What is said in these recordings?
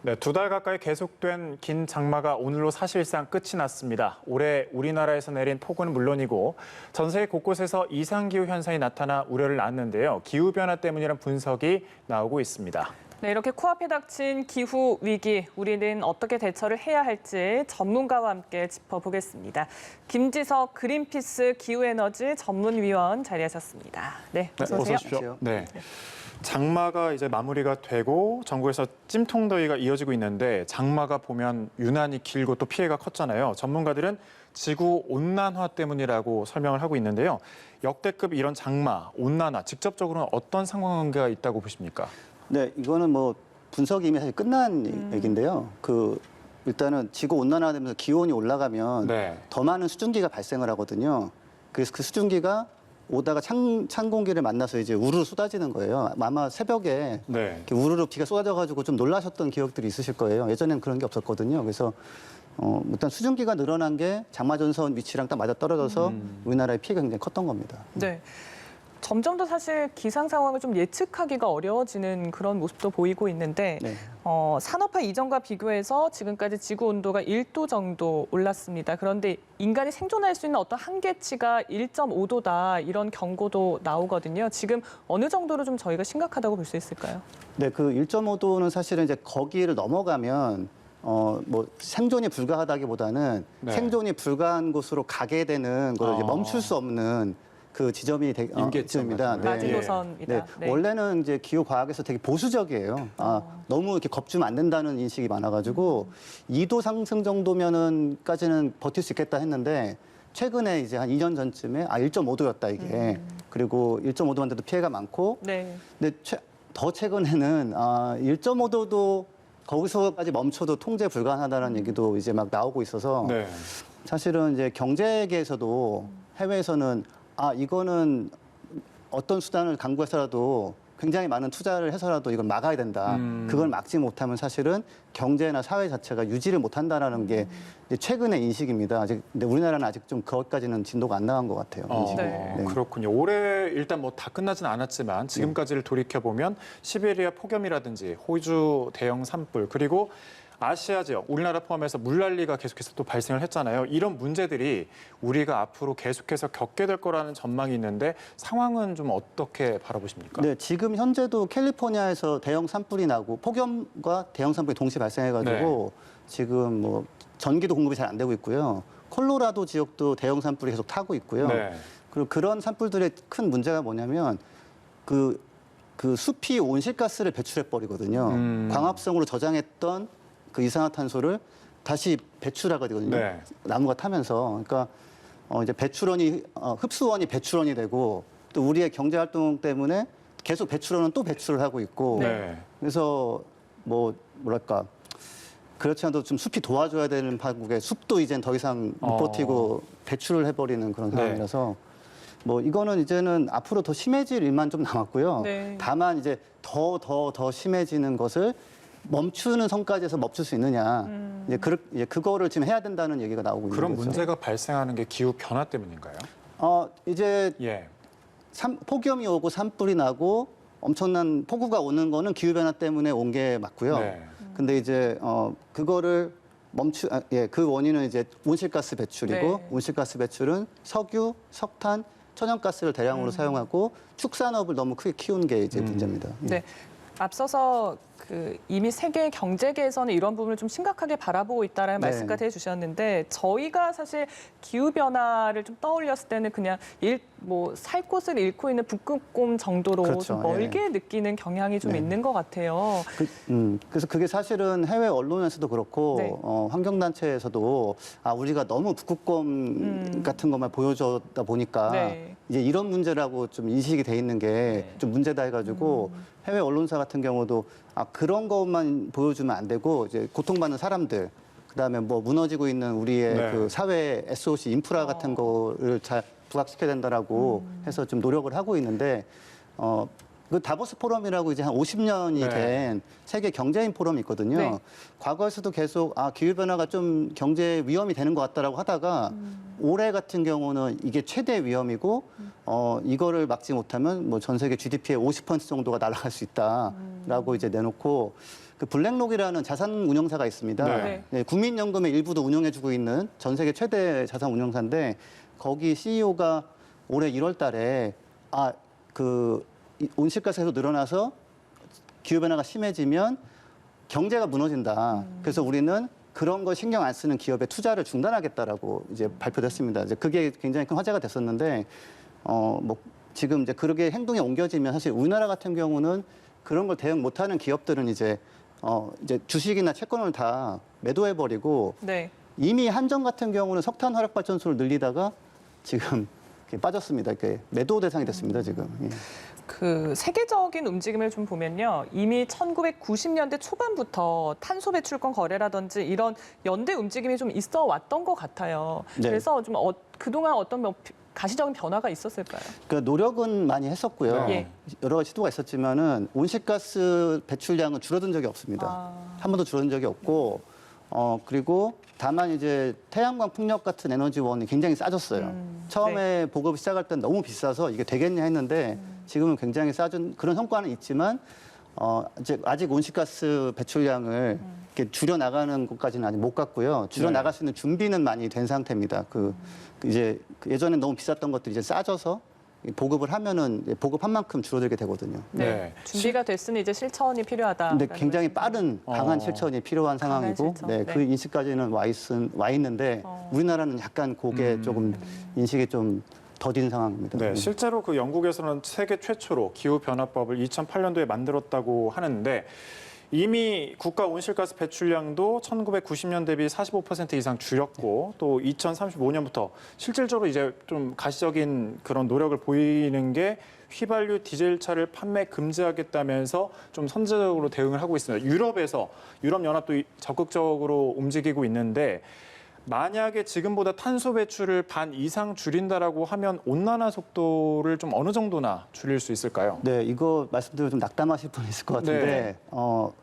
네, 2달 가까이 계속된 긴 장마가 오늘로 사실상 끝이 났습니다. 올해 우리나라에서 내린 폭우는 물론이고 전 세계 곳곳에서 이상기후 현상이 나타나 우려를 낳았는데요. 기후변화 때문이라는 분석이 나오고 있습니다. 네, 이렇게 코앞에 닥친 기후 위기, 우리는 어떻게 대처를 해야 할지 전문가와 함께 짚어보겠습니다. 김지석 그린피스 기후에너지 전문위원 자리하셨습니다. 네, 어서 오세요. 어서 오십시오. 네. 장마가 이제 마무리가 되고 전국에서 찜통더위가 이어지고 있는데 장마가 보면 유난히 길고 또 피해가 컸잖아요. 전문가들은 지구 온난화 때문이라고 설명을 하고 있는데요. 역대급 이런 장마, 온난화 직접적으로는 어떤 상관관계가 있다고 보십니까? 네, 이거는 뭐 분석이 이미 사실 끝난 얘기인데요. 일단은 지구 온난화가 되면서 기온이 올라가면 네. 더 많은 수증기가 발생을 하거든요. 그래서 그 수증기가 오다가 찬 공기를 만나서 이제 우르르 쏟아지는 거예요. 아마 새벽에 네. 이렇게 우르르 비가 쏟아져가지고 좀 놀라셨던 기억들이 있으실 거예요. 예전에는 그런 게 없었거든요. 그래서 일단 수증기가 늘어난 게 장마전선 위치랑 딱 맞아 떨어져서 우리나라의 피해가 굉장히 컸던 겁니다. 네. 점점 더 사실 기상 상황을 좀 예측하기가 어려워지는 그런 모습도 보이고 있는데 네. 산업화 이전과 비교해서 지금까지 지구 온도가 1도 정도 올랐습니다. 그런데 인간이 생존할 수 있는 어떤 한계치가 1.5도다 이런 경고도 나오거든요. 지금 어느 정도로 좀 저희가 심각하다고 볼 수 있을까요? 네, 그 1.5도는 사실은 이제 거기를 넘어가면 뭐 생존이 불가하다기보다는 네. 생존이 불가한 곳으로 가게 되는 걸 이제 멈출 수 없는 그 지점이 임계점입니다. 마지노선이다. 네. 원래는 이제 기후 과학에서 되게 보수적이에요. 너무 이렇게 겁주면 안 된다는 인식이 많아가지고 2도 상승 정도면은까지는 버틸 수 있겠다 했는데 최근에 이제 한 2년 전쯤에 1.5도였다 이게. 그리고 1.5도만 돼도 피해가 많고. 네. 근데 더 최근에는 1.5도도 거기서까지 멈춰도 통제 불가능하다는 얘기도 이제 막 나오고 있어서 네. 사실은 이제 경제계에서도 해외에서는 이거는 어떤 수단을 강구해서라도 굉장히 많은 투자를 해서라도 이걸 막아야 된다. 그걸 막지 못하면 사실은 경제나 사회 자체가 유지를 못한다라는 게 이제 최근의 인식입니다. 근데 우리나라는 아직 좀 거기까지는 진도가 안 나간 것 같아요. 인식이. 네. 그렇군요. 올해 일단 뭐 다 끝나진 않았지만 지금까지를 돌이켜보면 시베리아 폭염이라든지 호주 대형 산불 그리고 아시아 지역, 우리나라 포함해서 물난리가 계속해서 또 발생을 했잖아요. 이런 문제들이 우리가 앞으로 계속해서 겪게 될 거라는 전망이 있는데 상황은 좀 어떻게 바라보십니까? 네, 지금 현재도 캘리포니아에서 대형 산불이 나고 폭염과 대형 산불이 동시에 발생해가지고 지금 뭐 전기도 공급이 잘 안 되고 있고요. 콜로라도 지역도 대형 산불이 계속 타고 있고요. 네. 그리고 그런 산불들의 큰 문제가 뭐냐면 그 숲이 온실가스를 배출해 버리거든요. 광합성으로 저장했던 그 이산화탄소를 다시 배출하거든요. 네. 나무가 타면서. 그러니까 이제 흡수원이 배출원이 되고 또 우리의 경제 활동 때문에 계속 배출원은 또 배출을 하고 있고. 네. 그래서 뭐랄까 그렇지 않아도 좀 숲이 도와줘야 되는 파국에 숲도 이젠 더 이상 못 버티고 배출을 해버리는 그런 상황이라서 뭐 이거는 이제는 앞으로 더 심해질 일만 좀 남았고요. 네. 다만 이제 더 심해지는 것을 멈추는 선까지 해서 멈출 수 있느냐. 이제 그거를 지금 해야 된다는 얘기가 나오고 있는 그런 거죠. 문제가 발생하는 게 기후 변화 때문인가요? 이제 예. 폭염이 오고 산불이 나고 엄청난 폭우가 오는 거는 기후 변화 때문에 온 게 맞고요. 네. 근데 이제 그거를 그 원인은 이제 온실가스 배출이고 네. 온실가스 배출은 석유, 석탄, 천연가스를 대량으로 사용하고 축산업을 너무 크게 키운 게 이제 문제입니다. 네. 앞서서 이미 세계 경제계에서는 이런 부분을 좀 심각하게 바라보고 있다는 네. 말씀까지 해주셨는데 저희가 사실 기후 변화를 좀 떠올렸을 때는 그냥 살 곳을 잃고 있는 북극곰 정도로 그렇죠. 좀 멀게 느끼는 경향이 좀 있는 것 같아요. 그래서 그게 사실은 해외 언론에서도 그렇고 네. 환경단체에서도 우리가 너무 북극곰 같은 것만 보여줬다 보니까 네. 이제 이런 문제라고 좀 인식이 돼 있는 게 좀 문제다 해가지고 해외 언론사 같은 경우도 그런 것만 보여주면 안 되고 이제 고통받는 사람들 그다음에 뭐 무너지고 있는 우리의 네. 그 사회 SOC 인프라 같은 거를 잘 부각시켜야 된다라고 해서 좀 노력을 하고 있는데 그 다보스 포럼이라고 이제 한 50년이 네. 된 세계 경제인 포럼이 있거든요. 네. 과거에서도 계속 기후 변화가 좀 경제 위험이 되는 것 같다라고 하다가 올해 같은 경우는 이게 최대 위험이고 이거를 막지 못하면 뭐 전 세계 GDP의 50% 정도가 날아갈 수 있다라고 이제 내놓고 그 블랙록이라는 자산 운용사가 있습니다. 네. 네, 국민연금의 일부도 운영해주고 있는 전 세계 최대 자산 운용사인데 거기 CEO가 올해 1월 달에 그 온실가스가 늘어나서 기후변화가 심해지면 경제가 무너진다. 그래서 우리는 그런 거 신경 안 쓰는 기업에 투자를 중단하겠다라고 이제 발표됐습니다. 이제 그게 굉장히 큰 화제가 됐었는데, 뭐 지금 이제 그렇게 행동이 옮겨지면 사실 우리나라 같은 경우는 그런 걸 대응 못하는 기업들은 이제 주식이나 채권을 다 매도해버리고 네. 이미 한전 같은 경우는 석탄 화력 발전소를 늘리다가 지금 이렇게 빠졌습니다. 이렇게 매도 대상이 됐습니다. 지금. 예. 그 세계적인 움직임을 좀 보면요. 이미 1990년대 초반부터 탄소 배출권 거래라든지 이런 연대 움직임이 좀 있어 왔던 것 같아요. 네. 그래서 좀 그동안 어떤 뭐 가시적인 변화가 있었을까요? 그 노력은 많이 했었고요. 예. 여러 가지 시도가 있었지만은 온실가스 배출량은 줄어든 적이 없습니다. 한 번도 줄어든 적이 없고, 그리고 다만 이제 태양광 풍력 같은 에너지원이 굉장히 싸졌어요. 처음에 보급 시작할 땐 너무 비싸서 이게 되겠냐 했는데 지금은 굉장히 싸진 그런 성과는 있지만 이제 아직 온실가스 배출량을 이렇게 줄여 나가는 것까지는 아직 못 갔고요. 줄여 나갈 수 있는 준비는 많이 된 상태입니다. 이제 예전에 너무 비쌌던 것들이 이제 싸져서 보급을 하면은 보급한 만큼 줄어들게 되거든요. 네. 네. 준비가 됐으니 이제 실천이 필요하다. 근데 굉장히 빠른 강한 실천이 필요한 강한 상황이고, 실천. 네, 네. 그 인식까지는 와 있는데 우리나라는 약간 그게 조금 인식이 좀 더딘 상황입니다. 네, 실제로 그 영국에서는 세계 최초로 기후변화법을 2008년도에 만들었다고 하는데 이미 국가 온실가스 배출량도 1990년 대비 45% 이상 줄였고 또 2035년부터 실질적으로 이제 좀 가시적인 그런 노력을 보이는 게 휘발유 디젤차를 판매 금지하겠다면서 좀 선제적으로 대응을 하고 있습니다. 유럽연합도 적극적으로 움직이고 있는데 만약에 지금보다 탄소 배출을 반 이상 줄인다라고 하면 온난화 속도를 좀 어느 정도나 줄일 수 있을까요? 네, 이거 말씀드리면 좀 낙담하실 분 있을 것 같은데,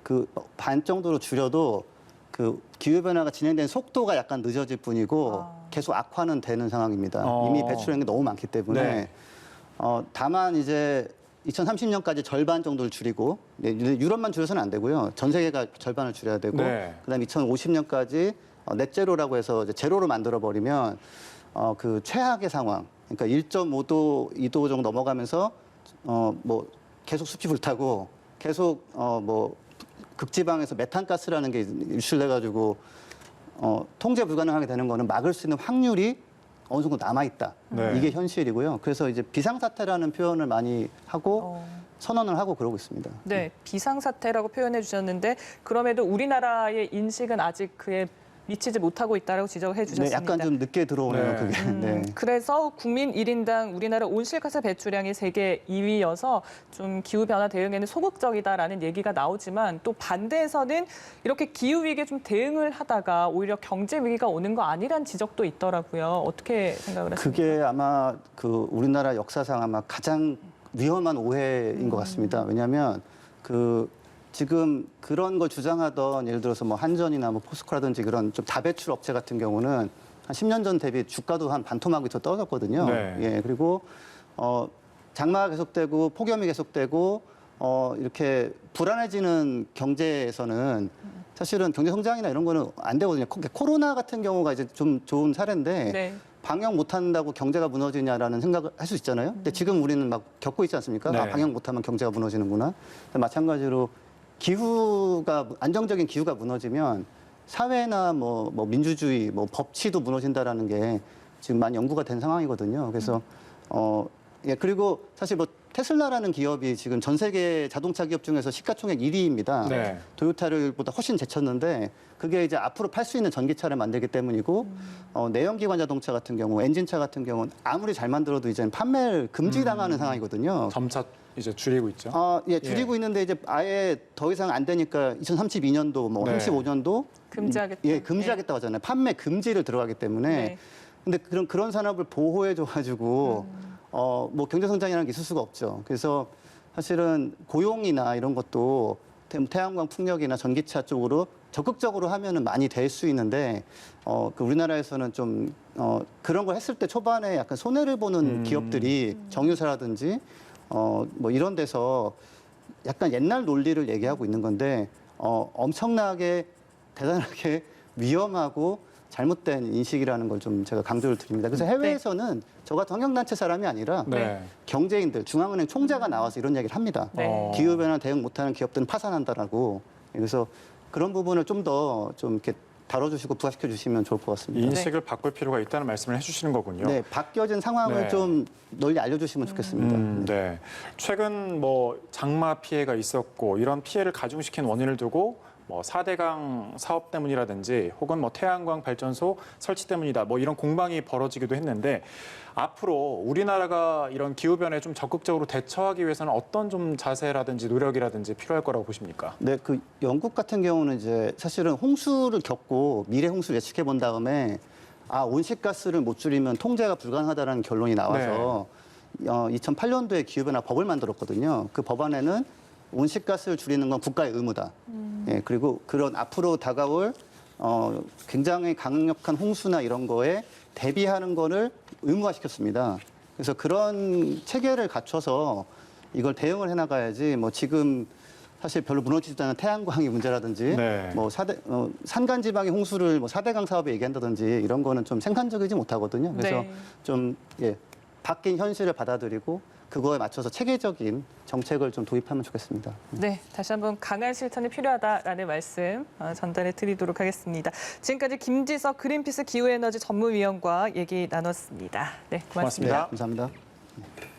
그 반 정도로 줄여도 그 기후변화가 진행된 속도가 약간 늦어질 뿐이고 계속 악화는 되는 상황입니다. 이미 배출한 게 너무 많기 때문에. 네. 다만 이제 2030년까지 절반 정도를 줄이고, 네, 유럽만 줄여서는 안 되고요. 전 세계가 절반을 줄여야 되고, 네. 그다음에 2050년까지 넷제로라고 해서 이제 제로로 만들어 버리면 그 최악의 상황, 그러니까 1.5도, 2도 정도 넘어가면서 뭐 계속 숲이 불타고 계속 뭐 극지방에서 메탄가스라는 게 유출돼 가지고 통제 불가능하게 되는 거는 막을 수 있는 확률이 어느 정도 남아 있다. 네. 이게 현실이고요. 그래서 이제 비상사태라는 표현을 많이 하고 선언을 하고 그러고 있습니다. 네, 비상사태라고 표현해 주셨는데 그럼에도 우리나라의 인식은 아직 그에 미치지 못하고 있다라고 지적을 네, 해주셨습니다. 약간 좀 늦게 들어오네요, 네. 그게. 네. 그래서 국민 1인당 우리나라 온실가스 배출량이 세계 2위여서 좀 기후변화 대응에는 소극적이다라는 얘기가 나오지만 또 반대에서는 이렇게 기후위기에 좀 대응을 하다가 오히려 경제위기가 오는 거 아니란 지적도 있더라고요. 어떻게 생각을 하십니까? 그게 아마 그 우리나라 역사상 아마 가장 위험한 오해인 것 같습니다. 왜냐하면 지금 그런 걸 주장하던 예를 들어서 뭐 한전이나 뭐 포스코라든지 그런 좀 다배출 업체 같은 경우는 한 10년 전 대비 주가도 한 반토막이 더 떨어졌거든요. 네. 예, 그리고 장마가 계속되고 폭염이 계속되고 이렇게 불안해지는 경제에서는 사실은 경제 성장이나 이런 거는 안 되거든요. 코로나 같은 경우가 이제 좀 좋은 사례인데 네. 방역 못한다고 경제가 무너지냐라는 생각을 할 수 있잖아요. 근데 지금 우리는 막 겪고 있지 않습니까? 네. 방역 못하면 경제가 무너지는구나. 마찬가지로 안정적인 기후가 무너지면 사회나 뭐 민주주의, 뭐 법치도 무너진다라는 게 지금 많이 연구가 된 상황이거든요. 그래서 예, 그리고 사실 뭐 테슬라라는 기업이 지금 전 세계 자동차 기업 중에서 시가총액 1위입니다. 네. 토요타를보다 훨씬 제쳤는데 그게 이제 앞으로 팔 수 있는 전기차를 만들기 때문이고 내연기관 자동차 같은 경우, 엔진차 같은 경우는 아무리 잘 만들어도 이제는 판매를 금지당하는 상황이거든요. 점차 이제 줄이고 있죠. 예, 줄이고 있는데 이제 아예 더 이상 안 되니까 2032년도, 뭐 네. 35년도 금지하겠다. 예, 금지하겠다고 하잖아요. 판매 금지를 들어가기 때문에. 네. 근데 그런 산업을 보호해줘가지고 뭐 경제 성장이라는 게 있을 수가 없죠. 그래서 사실은 고용이나 이런 것도 태양광 풍력이나 전기차 쪽으로 적극적으로 하면은 많이 될 수 있는데 그 우리나라에서는 좀 그런 걸 했을 때 초반에 약간 손해를 보는 기업들이 정유사라든지 뭐 이런 데서 약간 옛날 논리를 얘기하고 있는 건데 엄청나게 대단하게 위험하고 잘못된 인식이라는 걸 좀 제가 강조를 드립니다. 그래서 해외에서는 저 같은 환경단체 사람이 아니라 네. 경제인들, 중앙은행 총재가 나와서 이런 얘기를 합니다. 네. 기후변화 대응 못하는 기업들은 파산한다라고. 그래서 그런 부분을 좀 더 좀 이렇게 다뤄주시고 부각시켜 주시면 좋을 것 이 같습니다. 인식을 바꿀 필요가 있다는 말씀을 해주시는 거군요. 네, 바뀌어진 상황을 네. 좀 널리 알려주시면 좋겠습니다. 네. 최근 뭐 장마 피해가 있었고 이런 피해를 가중시킨 원인을 두고 뭐 4대강 사업 때문이라든지 혹은 뭐 태양광 발전소 설치 때문이다. 뭐 이런 공방이 벌어지기도 했는데 앞으로 우리나라가 이런 기후 변화에 좀 적극적으로 대처하기 위해서는 어떤 좀 자세라든지 노력이라든지 필요할 거라고 보십니까? 네, 그 영국 같은 경우는 이제 사실은 홍수를 겪고 미래 홍수를 예측해 본 다음에 온실가스를 못 줄이면 통제가 불가능하다는 결론이 나와서 2008년도에 기후변화 법을 만들었거든요. 그 법안에는 온실가스를 줄이는 건 국가의 의무다. 예, 그리고 그런 앞으로 다가올 굉장히 강력한 홍수나 이런 거에 대비하는 거를 의무화시켰습니다. 그래서 그런 체계를 갖춰서 이걸 대응을 해나가야지 뭐 지금 사실 별로 무너지지 않은 태양광의 문제라든지 네. 뭐 산간지방의 홍수를 뭐 4대강 사업에 얘기한다든지 이런 거는 좀 생산적이지 못하거든요. 그래서 네. 좀 바뀐 현실을 받아들이고 그거에 맞춰서 체계적인 정책을 좀 도입하면 좋겠습니다. 네, 다시 한번 강한 실천이 필요하다라는 말씀 전달해 드리도록 하겠습니다. 지금까지 김지석 그린피스 기후에너지 전문위원과 얘기 나눴습니다. 네, 고맙습니다. 고맙습니다. 네, 감사합니다.